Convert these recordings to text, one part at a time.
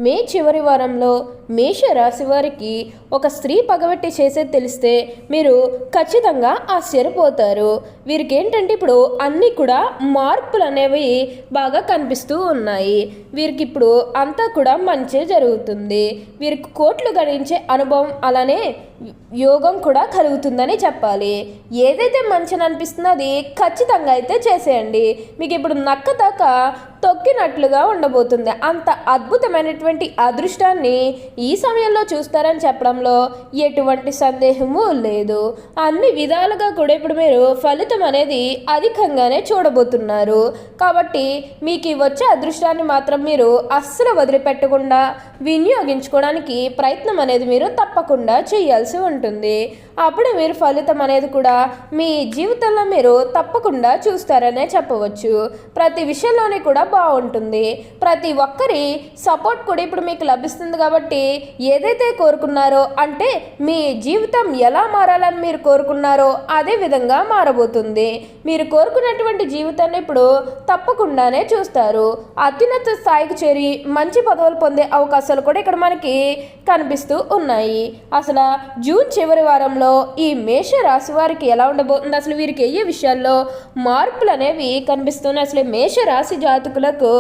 మే చివరి వారంలో మేషరాశి వారికి ఒక స్త్రీ పగబట్టి చేసేది తెలిస్తే మీరు ఖచ్చితంగా ఆశ్చర్యపోతారు. వీరికి ఏంటంటే ఇప్పుడు అన్నీ కూడా మార్పులు అనేవి బాగా కనిపిస్తూ ఉన్నాయి. వీరికి ఇప్పుడు అంతా కూడా మంచి జరుగుతుంది. వీరికి కోట్లు గడించే అనుభవం అలానే యోగం కూడా కలుగుతుందని చెప్పాలి. ఏదైతే మంచిని అనిపిస్తుందో అది ఖచ్చితంగా అయితే చేసేయండి. మీకు ఇప్పుడు నక్క తాక తొక్కినట్లుగా ఉండబోతుంది. అంత అద్భుతమైనటువంటి అదృష్టాన్ని ఈ సమయంలో చూస్తారని చెప్పడంలో ఎటువంటి సందేహము లేదు. అన్ని విధాలుగా కూడా ఇప్పుడు మీరు ఫలితం అనేది అధికంగానే చూడబోతున్నారు. కాబట్టి మీకు వచ్చే అదృష్టాన్ని మాత్రం మీరు అస్సలు వదిలిపెట్టకుండా వినియోగించుకోవడానికి ప్రయత్నం అనేది మీరు తప్పకుండా చేయాల్సి ఉంటుంది. అప్పుడు మీరు ఫలితం అనేది కూడా మీ జీవితంలో మీరు తప్పకుండా చూస్తారనే చెప్పవచ్చు. ప్రతి విషయంలోనే కూడా బాగుంటుంది. ప్రతి ఒక్కరి సపోర్ట్ కూడా ఇప్పుడు మీకు లభిస్తుంది. కాబట్టి ఏదైతే కోరుకున్నారో అంటే మీ జీవితం ఎలా మారాలని మీరు కోరుకున్నారో అదే విధంగా మారబోతుంది. మీరు కోరుకున్నటువంటి జీవితాన్ని ఇప్పుడు తప్పకుండానే చూస్తారు. అత్యున్నత స్థాయికి చేరి మంచి పదవులు పొందే అవకాశాలు కూడా ఇక్కడ మనకి కనిపిస్తూ ఉన్నాయి. అసలు జూన్ చివరి వారంలో ఈ మేష రాశి వారికి ఎలా ఉండబోతుంది, అసలు వీరికి ఏ విషయాల్లో మార్పులు అనేవి కనిపిస్తున్నాయి, అసలు మేష రాశి జాతకులకు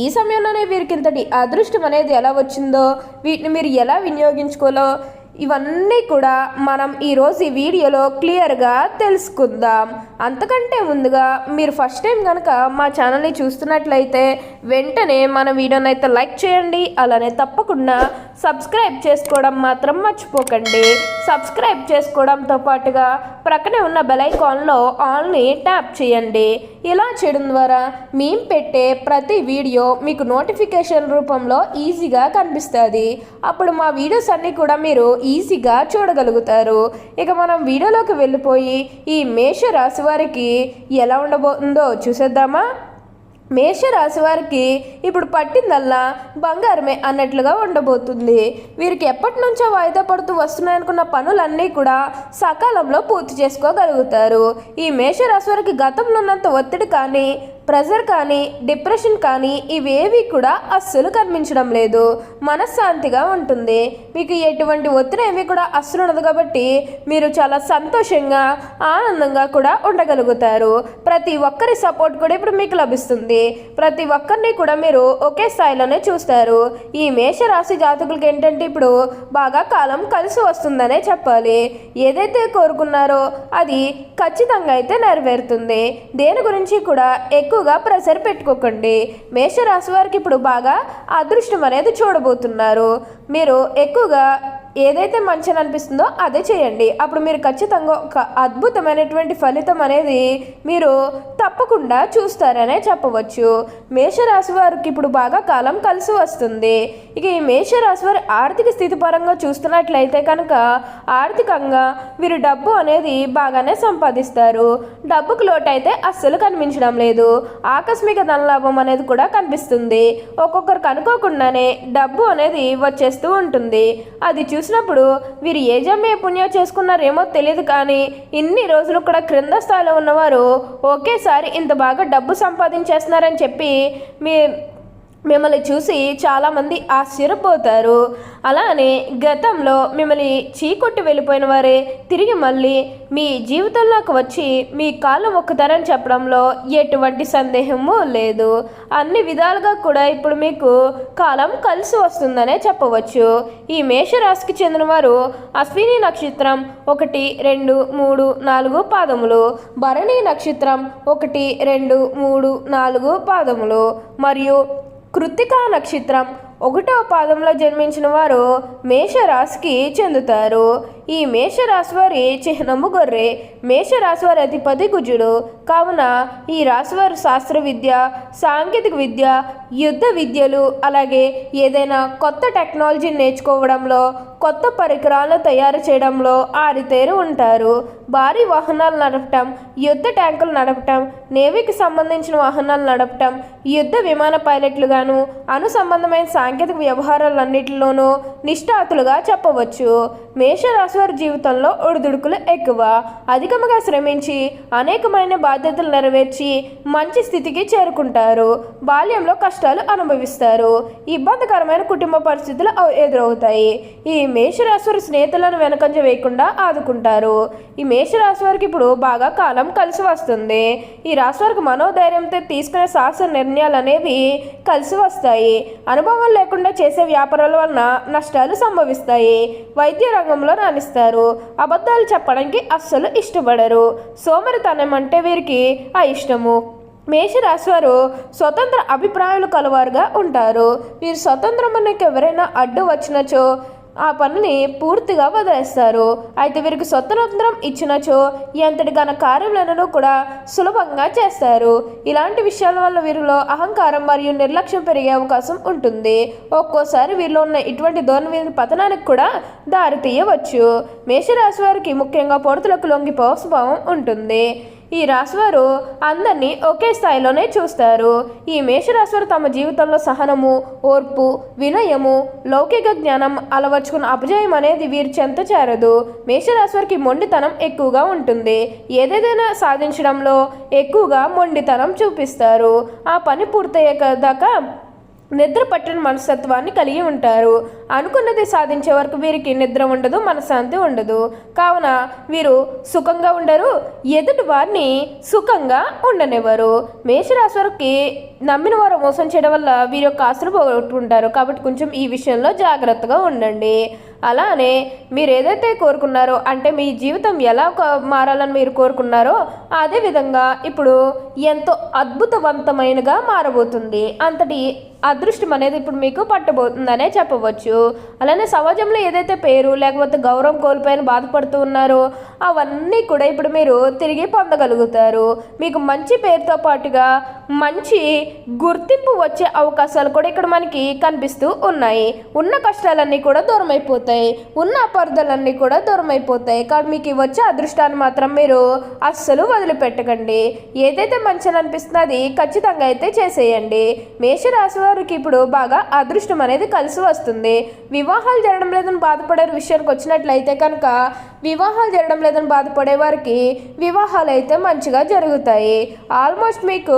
ఈ సమయంలోనే వీరికి ఇంతటి అదృష్టం అనేది ఎలా వచ్చిందో, వీటిని మీరు ఎలా వినియోగించుకోవాలో ఇవన్నీ కూడా మనం ఈరోజు ఈ వీడియోలో క్లియర్గా తెలుసుకుందాం. అంతకంటే ముందుగా మీరు ఫస్ట్ టైం కనుక మా ఛానల్ని చూస్తున్నట్లయితే వెంటనే మన వీడియోని అయితే లైక్ చేయండి. అలానే తప్పకుండా సబ్స్క్రైబ్ చేసుకోవడం మాత్రం మర్చిపోకండి. సబ్స్క్రైబ్ చేసుకోవడంతో పాటుగా ప్రక్కనే ఉన్న బెల్ ఐకాన్లో ఆల్ని ట్యాప్ చేయండి. ఇలా చేయడం ద్వారా మేము పెట్టే ప్రతి వీడియో మీకు నోటిఫికేషన్ రూపంలో ఈజీగా కనిపిస్తుంది. అప్పుడు మా వీడియోస్ అన్నీ కూడా మీరు ఈజీగా చూడగలుగుతారు. ఇక మనం వీడియోలోకి వెళ్ళిపోయి ఈ మేష రాశి వారికి ఎలా ఉండబోతుందో చూసేద్దామా. మేషరాశి వారికి ఇప్పుడు పట్టిందల్లా బంగారమే అన్నట్లుగా ఉండబోతుంది. వీరికి ఎప్పటి నుంచో వాయిదా పడుతూ వస్తున్నాయనుకున్న పనులన్నీ కూడా సకాలంలో పూర్తి చేసుకోగలుగుతారు. ఈ మేషరాశి వారికి గతంలో ఉన్నంత ఒత్తిడి కానీ ప్రెజర్ కానీ డిప్రెషన్ కానీ ఇవేవి కూడా అస్సలు కనిపించడం లేదు. మనశ్శాంతిగా ఉంటుంది. మీకు ఎటువంటి ఒత్తిడి ఏమీ కూడా అస్సలు ఉండదు. కాబట్టి మీరు చాలా సంతోషంగా ఆనందంగా కూడా ఉండగలుగుతారు. ప్రతి ఒక్కరి సపోర్ట్ కూడా ఇప్పుడు మీకు లభిస్తుంది. ప్రతి ఒక్కరిని కూడా మీరు ఒకే స్థాయిలోనే చూస్తారు. ఈ మేషరాశి జాతకులకి ఏంటంటే ఇప్పుడు బాగా కాలం కలిసి వస్తుందనే చెప్పాలి. ఏదైతే కోరుకున్నారో అది ఖచ్చితంగా అయితే నెరవేరుతుంది. దేని గురించి కూడా ఎక్కువగా ప్రెషర్ పెట్టుకోకండి. మేషరాశి వారికి ఇప్పుడు బాగా అదృష్టం అనేది చూడబోతున్నారు. మీరు ఎక్కువగా ఏదైతే మంచిని అనిపిస్తుందో అదే చేయండి. అప్పుడు మీరు ఖచ్చితంగా ఒక అద్భుతమైనటువంటి ఫలితం అనేది మీరు తప్పకుండా చూస్తారనే చెప్పవచ్చు. మేషరాశి వారికి ఇప్పుడు బాగా కాలం కలిసి వస్తుంది. ఇక ఈ మేషరాశి వారి ఆర్థిక స్థితి పరంగా చూస్తున్నట్లయితే కనుక ఆర్థికంగా వీరు డబ్బు అనేది బాగానే సంపాదిస్తారు. డబ్బుకు లోటు అయితే అస్సలు కనిపించడం లేదు. ఆకస్మిక ధనలాభం అనేది కూడా కనిపిస్తుంది. ఒక్కొక్కరికి అనుకోకుండానే డబ్బు అనేది వచ్చేస్తూ ఉంటుంది. అది చూసినప్పుడు వీరు ఏ జమ్మే పుణ్యం చేసుకున్నారేమో తెలియదు. కానీ ఇన్ని రోజులు కూడా క్రింద స్థాయిలో ఉన్నవారు ఒకేసారి ఇంత బాగా డబ్బు సంపాదించేస్తున్నారని చెప్పి మిమ్మల్ని చూసి చాలామంది ఆశ్చర్యపోతారు. అలానే గతంలో మిమ్మల్ని చీకొట్టి వెళ్ళిపోయిన వారే తిరిగి మళ్ళీ మీ జీవితంలోకి వచ్చి మీ కాళ్ళు మొక్కుతారని చెప్పడంలో ఎటువంటి సందేహము లేదు. అన్ని విధాలుగా కూడా ఇప్పుడు మీకు కాలం కలిసి వస్తుందనే చెప్పవచ్చు. ఈ మేషరాశికి చెందిన వారు అశ్విని నక్షత్రం 1, 2, 3, 4 పాదములు, భరణి నక్షత్రం 1, 2, 3, 4 పాదములు మరియు కృత్తికా నక్షత్రం 1వ పాదంలో జన్మించిన వారు మేషరాశికి చెందుతారు. ఈ మేషరాశి వారి చిహ్నము గొర్రె. మేషరాశి వారి అధిపతి కుజుడు. కావున ఈ రాశివారు శాస్త్ర విద్య, సాంకేతిక విద్య, యుద్ధ విద్యలు అలాగే ఏదైనా కొత్త టెక్నాలజీని నేర్చుకోవడంలో, కొత్త పరికరాలను తయారు చేయడంలో ఆరితేరి ఉంటారు. భారీ వాహనాలు నడపటం, యుద్ధ ట్యాంకులు నడపటం, నేవీకి సంబంధించిన వాహనాలు నడపటం, యుద్ధ విమాన పైలట్లుగాను, అణు సంబంధమైన సాంకేతిక వ్యవహారాలన్నింటిలోనూ నిష్ఠాతులుగా చెప్పవచ్చు. మేషరాశి వారి జీవితంలో ఒడిదుడుకులు ఎక్కువ. అధికంగా శ్రమించి అనేకమైన బాధ్యతలు నెరవేర్చి మంచి స్థితికి చేరుకుంటారు. బాల్యంలో కష్టాలు అనుభవిస్తారు. ఇబ్బందికరమైన కుటుంబ పరిస్థితులు ఎదురవుతాయి. ఈ మేషరాశి వారి స్నేహితులను వెనకంజ వేయకుండా ఆదుకుంటారు. ఈ మేషరాశి వారికి ఇప్పుడు బాగా కాలం కలిసి వస్తుంది. ఈ రాశి వారికి మనోధైర్యంతో తీసుకునే సాహస నిర్ణయాలు అనేవి కలిసి వస్తాయి. అనుభవం లేకుండా చేసే వ్యాపారాల వలన నష్టాలు సంభవిస్తాయి. వైద్య రంగంలో రాణిస్తారు. అబద్ధాలు చెప్పడానికి అస్సలు ఇష్టపడరు. సోమరితనం అంటే వీరికి ఇష్టము. మేషరాశి వారు స్వతంత్ర అభిప్రాయాలు కలవారుగా ఉంటారు. వీరు స్వతంత్రం మనకి ఎవరైనా అడ్డు వచ్చినచో ఆ పనిని పూర్తిగా వదిలేస్తారు. అయితే వీరికి స్వతంత్రం ఇచ్చినచో ఎంతటి ఘన కార్యములను కూడా సులభంగా చేస్తారు. ఇలాంటి విషయాల వల్ల వీరిలో అహంకారం మరియు నిర్లక్ష్యం పెరిగే అవకాశం ఉంటుంది. ఒక్కోసారి వీరిలో ఉన్న ఇటువంటి ధోరణి పతనానికి కూడా దారితీయవచ్చు. మేషరాశి వారికి ముఖ్యంగా పొడుతులకు లొంగిపోయే స్వభావం ఉంటుంది. ఈ రాశివారు అందరినీ ఒకే స్థాయిలోనే చూస్తారు. ఈ మేషరాశివారు తమ జీవితంలో సహనము, ఓర్పు, వినయము, లౌకిక జ్ఞానం అలవర్చుకున్న అపజయం అనేది వీరి చెంత చేరదు. మేషరాశివారికి మొండితనం ఎక్కువగా ఉంటుంది. ఏదేదైనా సాధించడంలో ఎక్కువగా మొండితనం చూపిస్తారు. ఆ పని పూర్తయ్యేదాకా నిద్ర పట్టిన మనస్తత్వాన్ని కలిగి ఉంటారు. అనుకున్నది సాధించే వరకు వీరికి నిద్ర ఉండదు, మనశ్శాంతి ఉండదు. కావున వీరు సుఖంగా ఉండరు, ఎదుటి వారిని సుఖంగా ఉండనివ్వరు. మేషరాశి వారికి నమ్మిన వారు మోసం చేయడం వల్ల వీరి యొక్క ఆస్తులు పోగొట్టుకుంటారు. కాబట్టి కొంచెం ఈ విషయంలో జాగ్రత్తగా ఉండండి. అలానే మీరు ఏదైతే కోరుకున్నారో, అంటే మీ జీవితం ఎలా మారాలని మీరు కోరుకున్నారో అదేవిధంగా ఇప్పుడు ఎంతో అద్భుతవంతమైనగా మారబోతుంది. అంతటి అదృష్టం అనేది ఇప్పుడు మీకు పట్టబోతుందనే చెప్పవచ్చు. అలానే సమాజంలో ఏదైతే పేరు లేకపోతే గౌరవం కోల్పోయిన బాధపడుతూ ఉన్నారో అవన్నీ కూడా ఇప్పుడు మీరు తిరిగి పొందగలుగుతారు. మీకు మంచి పేరుతో పాటుగా మంచి గుర్తింపు వచ్చే అవకాశాలు కూడా ఇక్కడ మనకి కనిపిస్తూ ఉన్నాయి. ఉన్న కష్టాలన్నీ కూడా దూరం అయిపోతాయి, ఉన్న అపార్థాలన్నీ కూడా దూరం అయిపోతాయి. కాబట్టి మీకు వచ్చే అదృష్టాన్ని మాత్రం మీరు అస్సలు వదిలిపెట్టకండి. ఏదైతే మంచి అనిపిస్తుందో అది ఖచ్చితంగా అయితే చేసేయండి. మేషరాశి వారికి ఇప్పుడు బాగా అదృష్టం అనేది కలిసి వస్తుంది. వివాహాలు జరగడం లేదని బాధపడే విషయానికి వచ్చినట్లయితే కనుక వివాహాలు జరగడం లేదని బాధపడే వారికి వివాహాలు అయితే మంచిగా జరుగుతాయి. ఆల్మోస్ట్ మీకు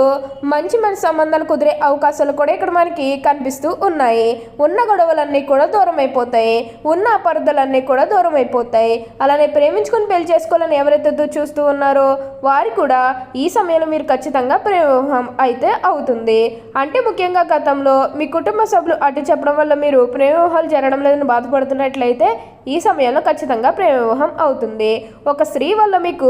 మంచి సంబంధాలు కుదిరే అవకాశాలు కూడా ఇక్కడ మనకి కనిపిస్తూ ఉన్నాయి. ఉన్న గొడవలన్నీ కూడా దూరం అయిపోతాయి, ఉన్న అపార్థాలన్నీ కూడా దూరం అయిపోతాయి. అలానే ప్రేమించుకుని పెళ్లి చేసుకోవాలని ఎవరైతే చూస్తూ ఉన్నారో వారు కూడా ఈ సమయంలో మీరు ఖచ్చితంగా ప్రేమ అయితే అవుతుంది. అంటే ముఖ్యంగా గతంలో మీ కుటుంబ సభ్యులు అడ్డు చెప్పడం వల్ల మీరు ప్రేమ వివాహాలు జరగడం లేదని బాధపడుతున్నట్లయితే ఈ సమయంలో ఖచ్చితంగా ప్రేమ వివాహం అవుతుంది. ఒక స్త్రీ వల్ల మీకు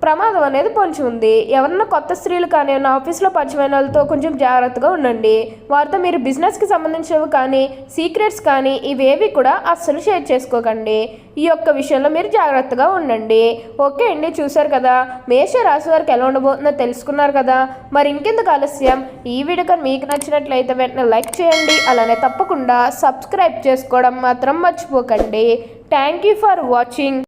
ప్రమాదం అనేది పొంచి ఉంది. ఎవరన్నా కొత్త స్త్రీలు కానీ ఆఫీస్లో పరిచయమైన వాళ్ళతో కొంచెం జాగ్రత్తగా ఉండండి. వారితో మీరు బిజినెస్కి సంబంధించినవి కానీ సీక్రెట్స్ కానీ ఇవేవి కూడా అస్సలు షేర్ చేసుకోకండి. ఈ యొక్క విషయంలో మీరు జాగ్రత్తగా ఉండండి. ఓకే అండి, చూసారు కదా మేషరాశి వారికి ఎలా ఉండబోతుందో తెలుసుకున్నారు కదా. మరి ఇంకెందుకు ఆలస్యం, ఈ వీడియో కానీ మీకు నచ్చినట్లయితే వెంటనే లైక్ చేయండి. అలానే తప్పకుండా సబ్స్క్రైబ్ చేసుకోవడం మాత్రం మర్చిపోకండి. Thank you for watching.